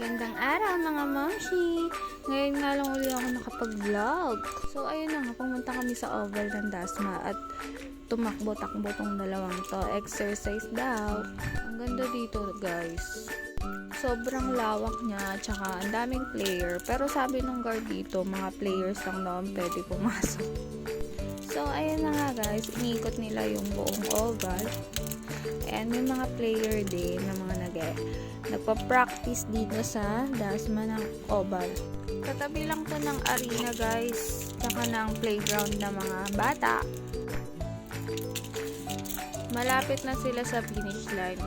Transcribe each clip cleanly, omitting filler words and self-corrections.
Magandang araw mga momshi! Ngayon nga lang uli ako nakapag-vlog. So ayun na nga, pumunta kami sa oval ng Dasma at tumakbo-takbo tong dalawang to. Exercise daw. Ang ganda dito guys. Sobrang lawak niya, tsaka ang daming player. Pero sabi nung guard dito, mga players lang daw ang pwede pumasok. So ayun na nga guys, iniikot nila yung buong oval. And may mga player din na mga nagpa-practice dito sa Dasma ng oval. Katabi lang to ng arena guys, tsaka ng playground ng mga bata. Malapit na sila sa finish line.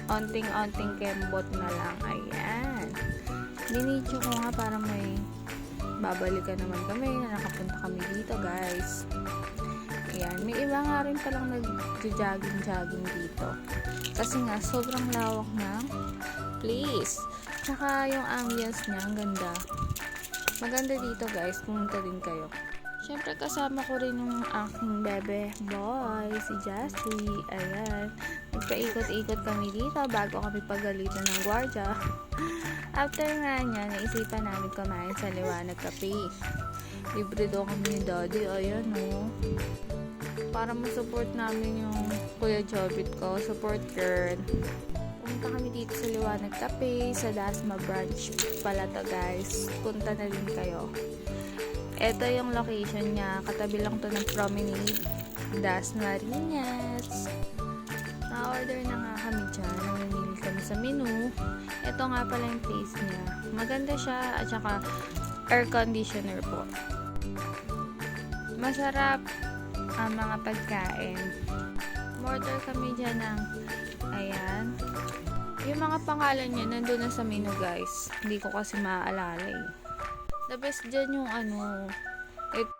Onting-onting kembot na lang. Ayan. Binidyo ko nga para may babalikan naman kami na nakapunta kami dito guys. Ayan. May iba nga rin palang nag-jogging dito. Kasi nga, sobrang lawak ng place. Tsaka yung ambience niya, ang ganda. Maganda dito guys, pumunta din kayo. Siyempre kasama ko rin yung aking bebe boy, si Jassie. Ayan. Nagpaikot-ikot kami dito bago kami pagalitan ng gwardiya. After nga niya, naisipan namin kumain sa Liwanag Cafe. Libre daw kami ni Daddy. Ayan o. Para ma-support namin yung Kuya Jobit ko, support girl. Pumunta kami dito sa Liwanag Cafe, sa Dasma branch pala to guys. Punta na din kayo. Ito yung location niya, katabi lang to ng Promenade, Dasma Rinas. Na-order na nga kami dyan, namimili kami sa menu. Ito nga pala yung place niya. Maganda siya, at saka air conditioner po. Masarap ang mga pagkain. Order kami dyan ng ayan. Yung mga pangalan niya nandun na sa menu guys. Hindi ko kasi maaalala eh. The best dyan yung